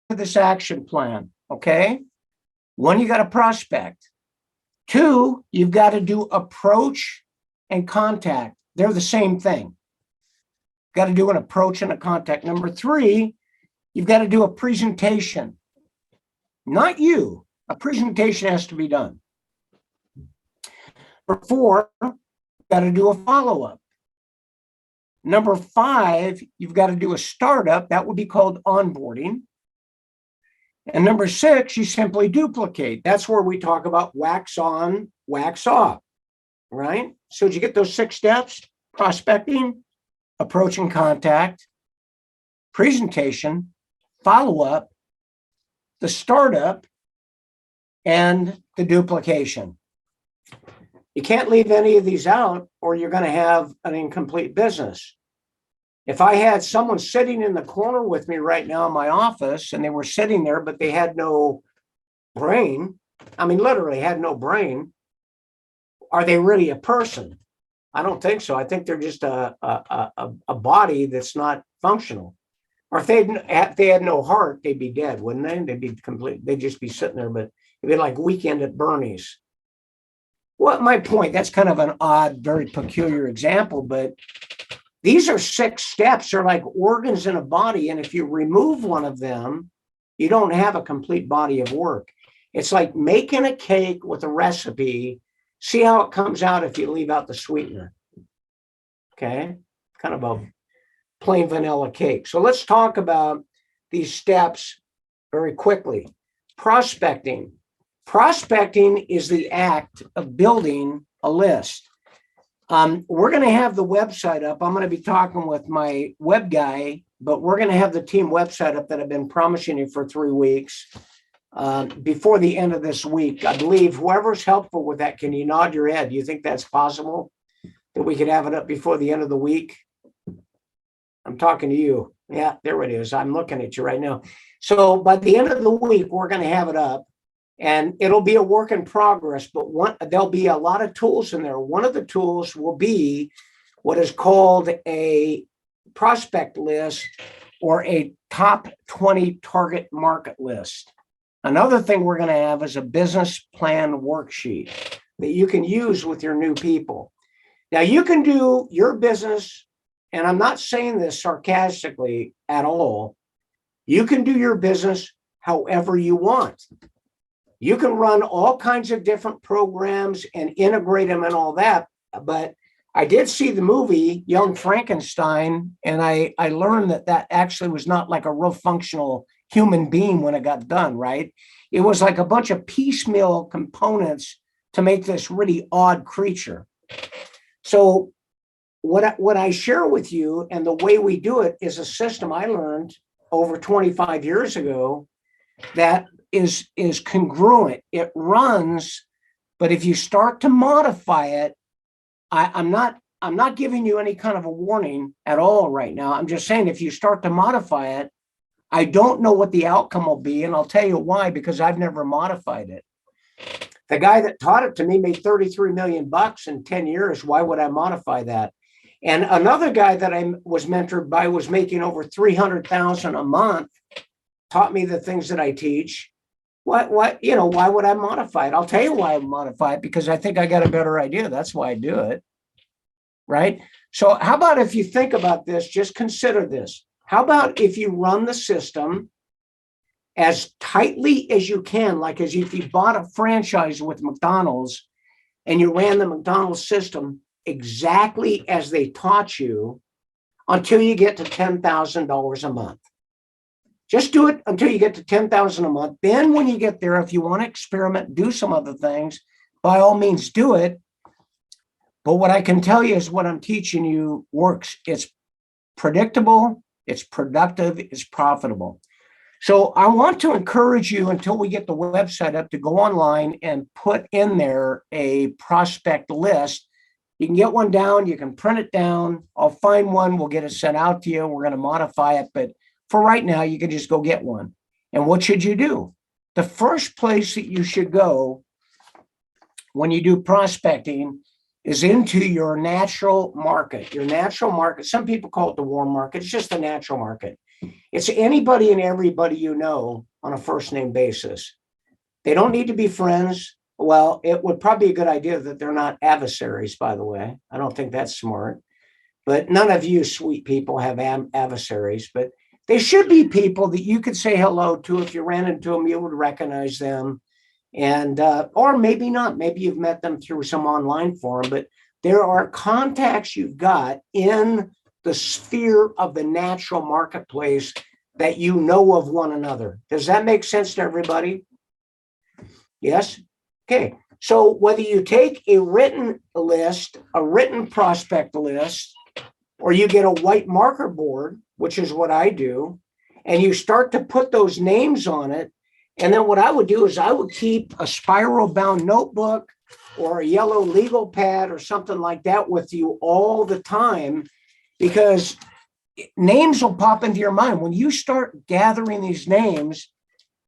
to this action plan, okay? One, you got to prospect. Two, you've got to do approach and contact. They're the same thing. Got to do an approach and a contact. Number three, you've got to do a presentation. Not you. A presentation has to be done. Number four, you've got to do a follow-up. Number five, you've got to do a startup. That would be called onboarding. And number six, you simply duplicate. That's where we talk about wax on, wax off, right? So did you get those 6 steps? Prospecting, approach and contact, presentation, follow-up, the startup, and the duplication. You can't leave any of these out or you're going to have an incomplete business. If I had someone sitting in the corner with me right now in my office and they were sitting there, but they had no brain, I mean, literally had no brain, are they really a person? I don't think so. I think they're just a body that's not functional. Or if they had no heart, they'd be dead, wouldn't they? They'd be complete. They'd just be sitting there, but it'd be like Weekend at Bernie's. Well, my point, that's kind of an odd, very peculiar example, but these are 6 steps. They're like organs in a body. And if you remove one of them, you don't have a complete body of work. It's like making a cake with a recipe. See how it comes out if you leave out the sweetener. Okay, kind of a plain vanilla cake. So let's talk about these steps very quickly. Prospecting. Prospecting is the act of building a list. We're going to have the website up. I'm going to be talking with my web guy, but we're going to have the team website up that I've been promising you for 3 weeks before the end of this week. I believe whoever's helpful with that, can you nod your head? Do you think that's possible that we could have it up before the end of the week? I'm talking to you. Yeah, there it is. I'm looking at you right now. So by the end of the week, we're going to have it up. And it'll be a work in progress, but there'll be a lot of tools in there. One of the tools will be what is called a prospect list or a top 20 target market list. Another thing we're going to have is a business plan worksheet that you can use with your new people. Now, you can do your business, and I'm not saying this sarcastically at all. You can do your business however you want. You can run all kinds of different programs and integrate them and all that. But I did see the movie Young Frankenstein, and I learned that actually was not like a real functional human being when it got done, right? It was like a bunch of piecemeal components to make this really odd creature. So what I share with you and the way we do it is a system I learned over 25 years ago that is congruent. It runs, but if you start to modify it, I'm not giving you any kind of a warning at all right now. I'm just saying if you start to modify it, I don't know what the outcome will be, and I'll tell you why, because I've never modified it. The guy that taught it to me made $33 million in 10 years. Why would I modify that? And another guy that I was mentored by was making over $300,000 a month, taught me the things that I teach. Why would I modify it? I'll tell you why I modify it, because I think I got a better idea. That's why I do it, right? So how about if you think about this, just consider this. How about if you run the system as tightly as you can, like as if you bought a franchise with McDonald's and you ran the McDonald's system exactly as they taught you until you get to $10,000 a month. Just do it until you get to $10,000 a month. Then when you get there, if you want to experiment, do some other things, by all means do it. But what I can tell you is what I'm teaching you works. It's predictable, it's productive, it's profitable. So I want to encourage you, until we get the website up, to go online and put in there a prospect list. You can get one down, you can print it down. I'll find one, we'll get it sent out to you. We're going to modify it, but for right now, you can just go get one. And what should you do? The first place that you should go when you do prospecting is into your natural market. Your natural market, some people call it the warm market. It's just the natural market. It's anybody and everybody you know on a first name basis. They don't need to be friends. Well, it would probably be a good idea that they're not adversaries, by the way. I don't think that's smart. But none of you sweet people have adversaries, but they should be people that you could say hello to. If you ran into them, you would recognize them. And, or maybe not, maybe you've met them through some online forum, but there are contacts you've got in the sphere of the natural marketplace that you know of one another. Does that make sense to everybody? Yes? Okay. So whether you take a written list, a written prospect list, or you get a white marker board, which is what I do, and you start to put those names on it. And then what I would do is I would keep a spiral bound notebook or a yellow legal pad or something like that with you all the time, because names will pop into your mind. When you start gathering these names,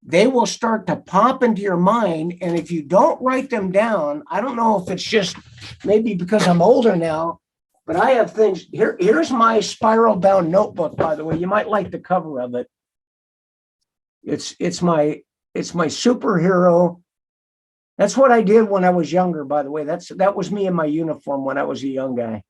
they will start to pop into your mind. And if you don't write them down, I don't know if it's just maybe because I'm older now, but I have things here. Here's my spiral bound notebook, by the way. You might like the cover of it. It's my superhero. That's what I did when I was younger, by the way. That was me in my uniform when I was a young guy.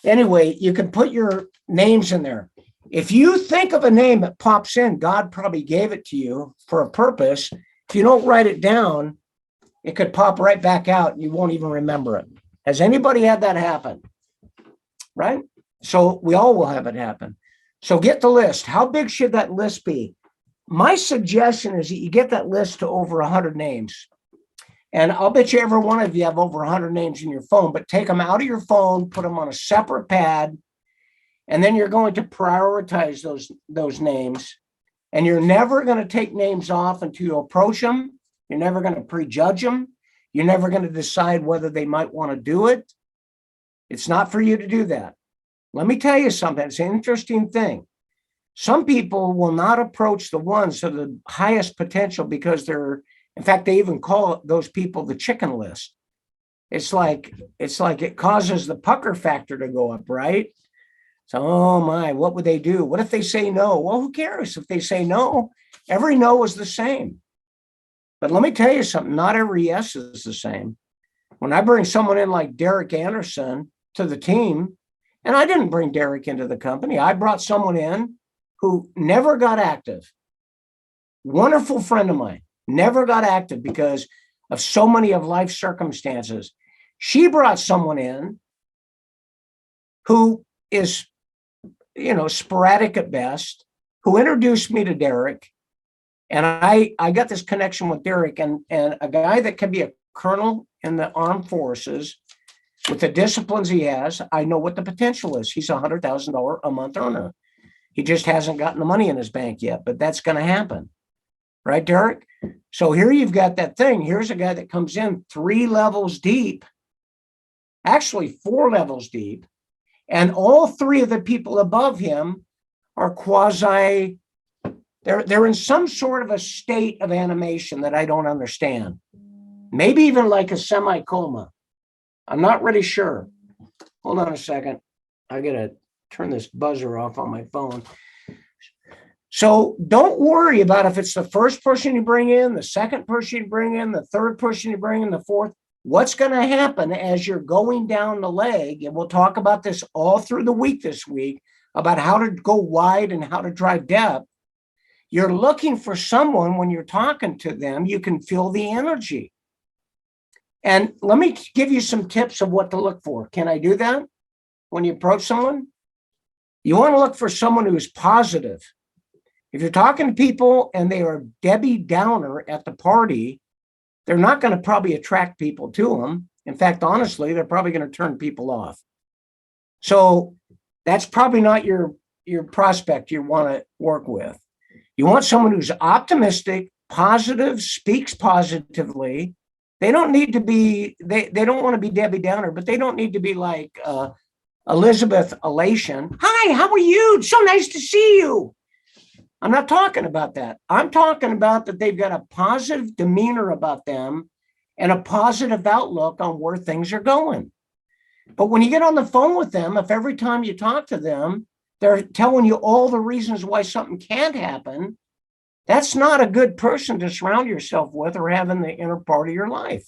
Anyway, you can put your names in there. If you think of a name that pops in, God probably gave it to you for a purpose. If you don't write it down, it could pop right back out and you won't even remember it. Has anybody had that happen? Right? So we all will have it happen. So get the list. How big should that list be? My suggestion is that you get that list to over 100 names. And I'll bet you every one of you have over 100 names in your phone, but take them out of your phone, put them on a separate pad, and then you're going to prioritize those names. And you're never going to take names off until you approach them. You're never going to prejudge them. You're never going to decide whether they might want to do it. It's not for you to do that. Let me tell you something. It's an interesting thing. Some people will not approach the ones of the highest potential because in fact, they even call those people the chicken list. It's like it causes the pucker factor to go up, right? So, oh my, what would they do? What if they say no? Well, who cares if they say no? Every no is the same. But let me tell you something, not every yes is the same. When I bring someone in like Derek Anderson to the team, and I didn't bring Derek into the company, I brought someone in who never got active. Wonderful friend of mine, never got active because of so many of life's circumstances. She brought someone in who is, sporadic at best, who introduced me to Derek. And I got this connection with Derek, and a guy that can be a colonel in the armed forces with the disciplines he has. I know what the potential is. He's $100,000 a month earner. He just hasn't gotten the money in his bank yet, but that's going to happen. Right, Derek? So here you've got that thing. Here's a guy that comes in 3 levels deep, actually 4 levels deep. And all 3 of the people above him are quasi, they're in some sort of a state of animation that I don't understand. Maybe even like a semi-coma. I'm not really sure. Hold on a second. I got to turn this buzzer off on my phone. So don't worry about if it's the first person you bring in, the second person you bring in, the third person you bring in, the fourth. What's going to happen as you're going down the leg, and we'll talk about this all through the week this week, about how to go wide and how to drive depth. You're looking for someone, when you're talking to them, you can feel the energy. And let me give you some tips of what to look for. Can I do that? When you approach someone, you want to look for someone who's positive. If you're talking to people and they are Debbie Downer at the party, they're not going to probably attract people to them. In fact, honestly, they're probably going to turn people off. So that's probably not your prospect you want to work with. You want someone who's optimistic, positive, speaks positively. They don't need to be, they don't want to be Debbie Downer, but they don't need to be like Elizabeth Elation. Hi, how are you? So nice to see you. I'm not talking about that. I'm talking about that they've got a positive demeanor about them and a positive outlook on where things are going. But when you get on the phone with them, if every time you talk to them, they're telling you all the reasons why something can't happen, that's not a good person to surround yourself with or have in the inner part of your life.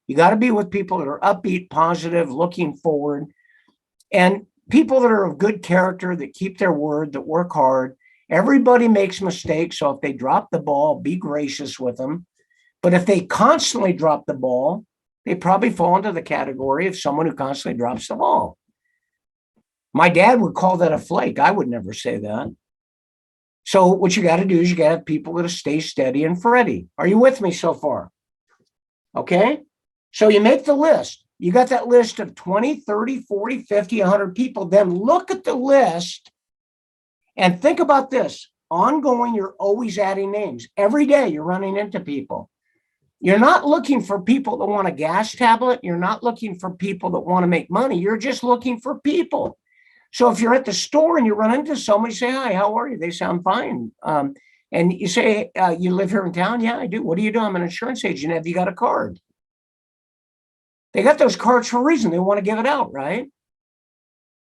You got to be with people that are upbeat, positive, looking forward, and people that are of good character, that keep their word, that work hard. Everybody makes mistakes. So if they drop the ball, be gracious with them. But if they constantly drop the ball, they probably fall into the category of someone who constantly drops the ball. My dad would call that a flake. I would never say that. So what you got to do is you got to have people that stay steady and Freddy. Are you with me so far? Okay. So you make the list. You got that list of 20, 30, 40, 50, 100 people. Then look at the list and think about this. Ongoing, you're always adding names. Every day you're running into people. You're not looking for people that want a gas tablet. You're not looking for people that want to make money. You're just looking for people. So if you're at the store and you run into someone, you say, hi, how are you? They say, I'm fine. And you say, you live here in town? Yeah, I do. What do you do? I'm an insurance agent. Have you got a card? They got those cards for a reason. They want to give it out, right?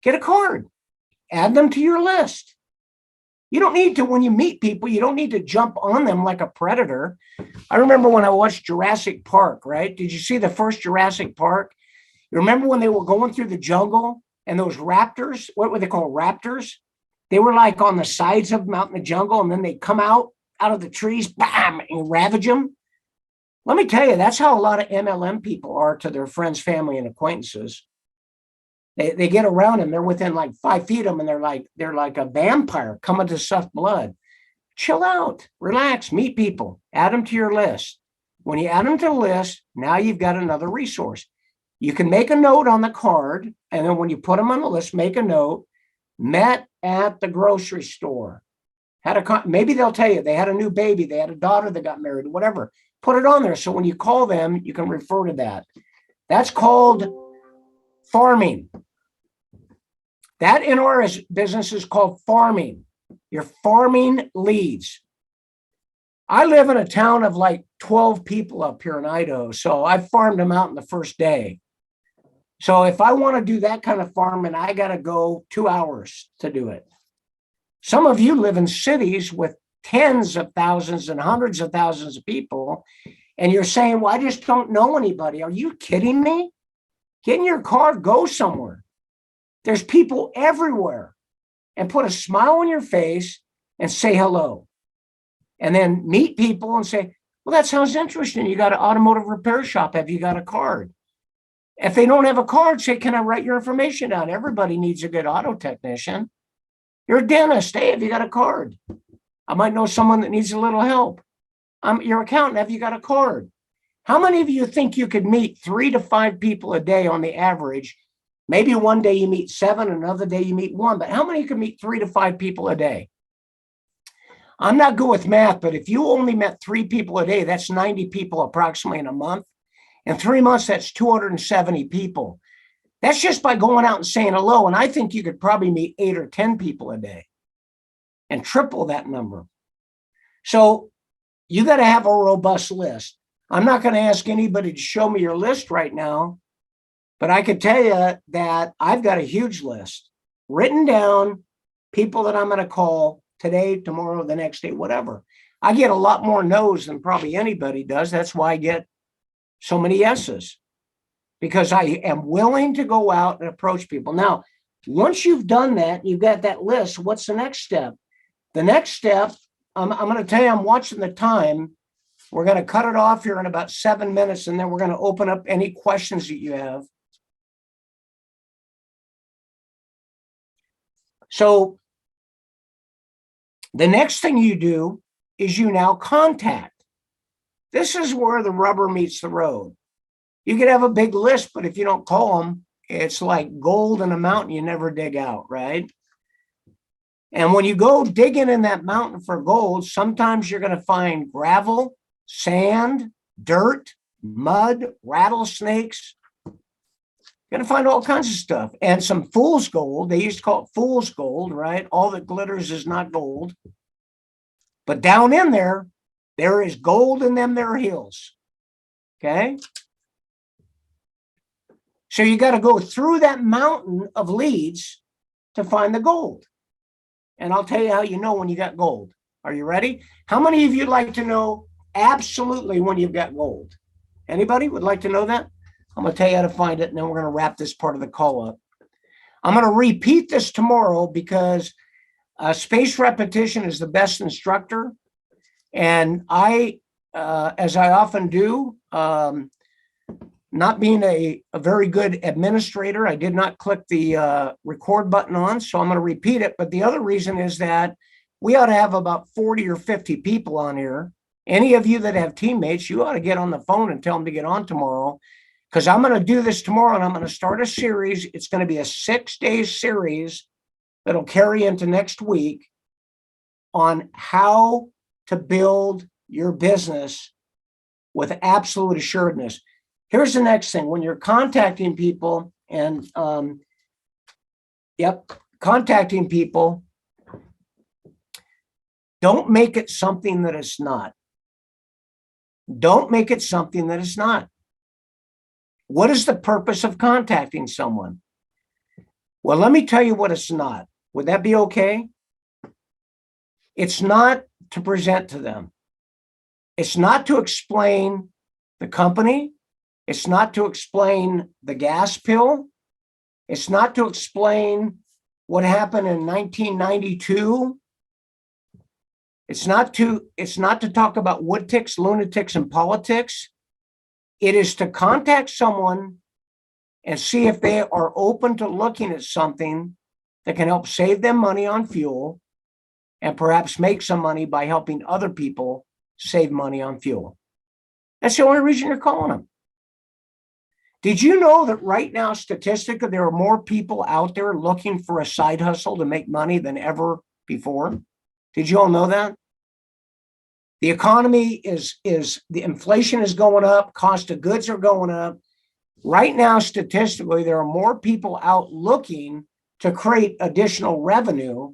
Get a card. Add them to your list. You don't need to, when you meet people, you don't need to jump on them like a predator. I remember when I watched Jurassic Park, right? Did you see the first Jurassic Park? You remember when they were going through the jungle and those raptors, what were they called? Raptors? They were like on the sides of them out in the jungle, and then they come out of the trees, bam, and ravage them. Let me tell you, that's how a lot of MLM people are to their friends, family, and acquaintances. They get around them. They're within like 5 feet of them, and they're like a vampire coming to suck blood. Chill out, relax, meet people, add them to your list. When you add them to the list, now you've got another resource. You can make a note on the card, and then when you put them on the list, make a note. Met at the grocery store. Maybe they'll tell you they had a new baby, they had a daughter that got married, whatever. Put it on there so when you call them, you can refer to that. That's called farming. That in our business is called farming. You're farming leads. I live in a town of like 12 people up here in Idaho, so I farmed them out in the first day. So if I want to do that kind of farming, I got to go 2 hours to do it. Some of you live in cities with tens of thousands and hundreds of thousands of people, and you're saying, well, I just don't know anybody. Are you kidding me? Get in your car, go somewhere. There's people everywhere, and put a smile on your face and say hello. And then meet people and say, well, that sounds interesting. You got an automotive repair shop. Have you got a card? If they don't have a card, say, can I write your information down? Everybody needs a good auto technician. You're a dentist. Hey, have you got a card? I might know someone that needs a little help. I'm your accountant. Have you got a card? How many of you think you could meet 3 to 5 people a day on the average? Maybe one day you meet 7, another day you meet 1, but how many could meet 3 to 5 people a day? I'm not good with math, but if you only met 3 people a day, that's 90 people approximately in a month. In 3 months, that's 270 people. That's just by going out and saying hello. And I think you could probably meet 8 or 10 people a day and triple that number. So you got to have a robust list. I'm not going to ask anybody to show me your list right now, but I could tell you that I've got a huge list written down, people that I'm going to call today, tomorrow, the next day, whatever. I get a lot more no's than probably anybody does. That's why I get so many yeses, because I am willing to go out and approach people. Now, once you've done that, you've got that list, what's the next step? The next step, I'm going to tell you, I'm watching the time. We're going to cut it off here in about 7 minutes, and then we're going to open up any questions that you have. So the next thing you do is you now contact. This is where the rubber meets the road. You could have a big list, but if you don't call them, it's like gold in a mountain you never dig out, right? And when you go digging in that mountain for gold, sometimes you're going to find gravel, sand, dirt, mud, rattlesnakes. You're going to find all kinds of stuff. And some fool's gold. They used to call it fool's gold, right? All that glitters is not gold. But down in there, there is gold in them there hills. Okay? So you got to go through that mountain of leads to find the gold. And I'll tell you how you know when you got gold. Are you ready? How many of you like to know absolutely when you've got gold? Anybody would like to know that? I'm going to tell you how to find it, and then we're going to wrap this part of the call up. I'm going to repeat this tomorrow because spaced repetition is the best instructor. And I, as I often do, not being a very good administrator, I did not click the record button on, so I'm going to repeat it. But the other reason is that we ought to have about 40 or 50 people on here. Any of you that have teammates, you ought to get on the phone and tell them to get on tomorrow, because I'm going to do this tomorrow and I'm going to start a series. It's going to be a 6-day series that'll carry into next week on how to build your business with absolute assuredness. Here's the next thing. When you're contacting people and, contacting people, don't make it something that it's not. Don't make it something that it's not. What is the purpose of contacting someone? Well, let me tell you what it's not. Would that be okay? It's not to present to them. It's not to explain the company. It's not to explain the gas pill. It's not to explain what happened in 1992. It's not to talk about wood ticks, lunatics, and politics. It is to contact someone and see if they are open to looking at something that can help save them money on fuel and perhaps make some money by helping other people save money on fuel. That's the only reason you're calling them. Did you know that right now, statistically, there are more people out there looking for a side hustle to make money than ever before? Did you all know that? The economy the inflation is going up, cost of goods are going up. Right now, statistically, there are more people out looking to create additional revenue.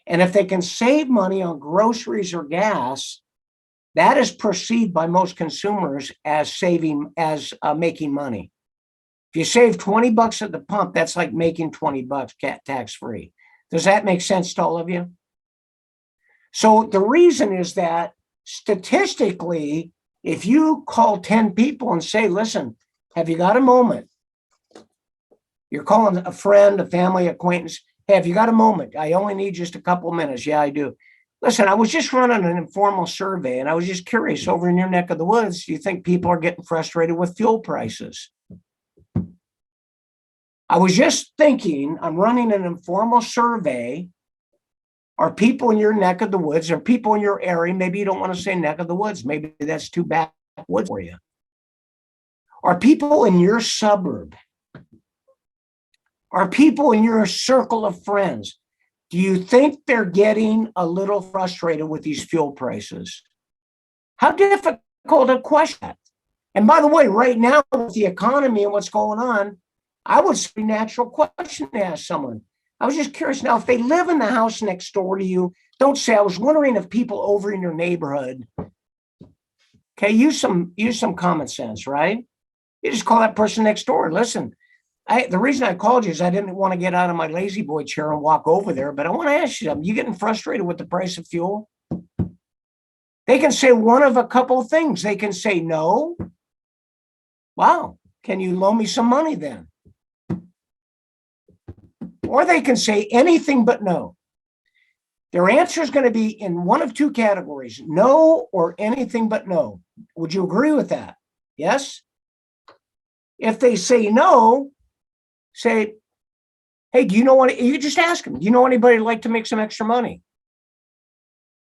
And if they can save money on groceries or gas, that is perceived by most consumers as making money. If you save $20 at the pump, that's like making $20 tax-free. Does that make sense to all of you? So the reason is that statistically, if you call 10 people and say, listen, have you got a moment? You're calling a friend, a family acquaintance. Hey, have you got a moment? I only need just a couple of minutes. Yeah, I do. Listen, I was just running an informal survey and I was just curious, over in your neck of the woods, do you think people are getting frustrated with fuel prices? I was just thinking, I'm running an informal survey. Are people in your neck of the woods, or people in your area, maybe you don't want to say neck of the woods, maybe that's too backwoods for you. Are people in your suburb? Are people in your circle of friends? Do you think they're getting a little frustrated with these fuel prices? How difficult a question. And by the way, right now with the economy and what's going on, I would say a natural question to ask someone. I was just curious. Now, if they live in the house next door to you, don't say, I was wondering if people over in your neighborhood. Okay, use some common sense, right? You just call that person next door. Listen, the reason I called you is I didn't want to get out of my lazy boy chair and walk over there, but I want to ask you something. You getting frustrated with the price of fuel? They can say one of a couple of things. They can say no. Wow, can you loan me some money then? Or they can say anything but no. Their answer is going to be in one of two categories, no or anything but no. Would you agree with that? Yes? If they say no, say, hey, do you know what, you just ask them, do you know anybody who'd like to make some extra money?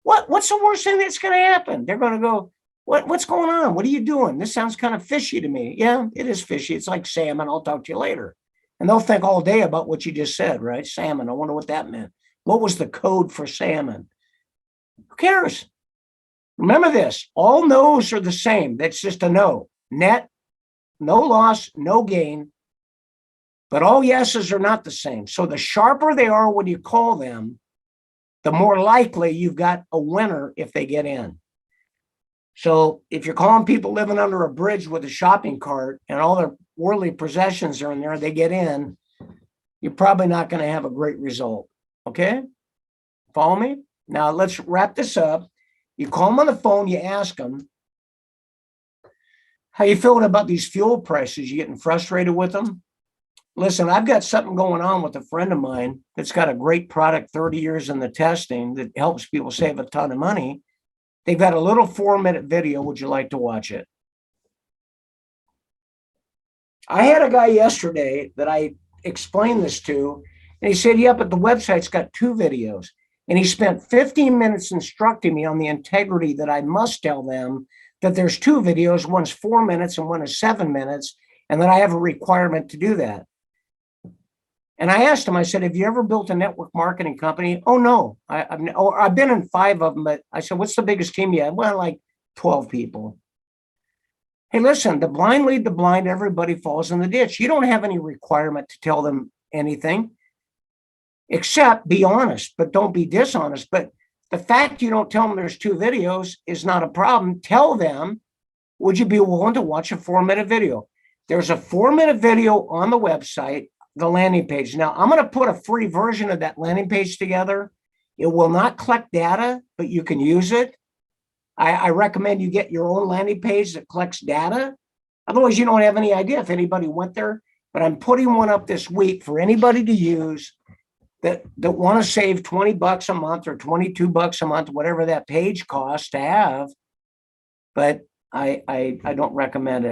What's the worst thing that's going to happen? They're going to go, what's going on? What are you doing? This sounds kind of fishy to me. Yeah, it is fishy. It's like salmon. I'll talk to you later. And they'll think all day about what you just said, right? Salmon. I wonder what that meant. What was the code for salmon? Who cares? Remember this. All no's are the same. That's just a no. Net, no loss, no gain. But all yeses are not the same. So the sharper they are when you call them, the more likely you've got a winner if they get in. So if you're calling people living under a bridge with a shopping cart and all their worldly possessions are in there, they get in, you're probably not going to have a great result. Okay? Follow me? Now let's wrap this up. You call them on the phone, you ask them, how you feeling about these fuel prices? You getting frustrated with them? Listen, I've got something going on with a friend of mine that's got a great product, 30 years in the testing, that helps people save a ton of money. They've got a little 4-minute video. Would you like to watch it? I had a guy yesterday that I explained this to, and he said, yeah, but the website's got 2 videos. And he spent 15 minutes instructing me on the integrity that I must tell them that there's 2 videos, one's 4 minutes and one is 7 minutes, and that I have a requirement to do that. And I asked him, I said, have you ever built a network marketing company? Oh, no. I've been in 5 of them, but I said, what's the biggest team you had? Well, like 12 people. Hey, listen, the blind lead the blind, everybody falls in the ditch. You don't have any requirement to tell them anything, except be honest, but don't be dishonest. But the fact you don't tell them there's 2 videos is not a problem. Tell them, would you be willing to watch a 4-minute video? There's a 4-minute video on the website, the landing page. Now, I'm going to put a free version of that landing page together. It will not collect data, but you can use it. I recommend you get your own landing page that collects data. Otherwise, you don't have any idea if anybody went there. But I'm putting one up this week for anybody to use that want to save $20 a month or $22 a month, whatever that page costs to have. But I don't recommend it.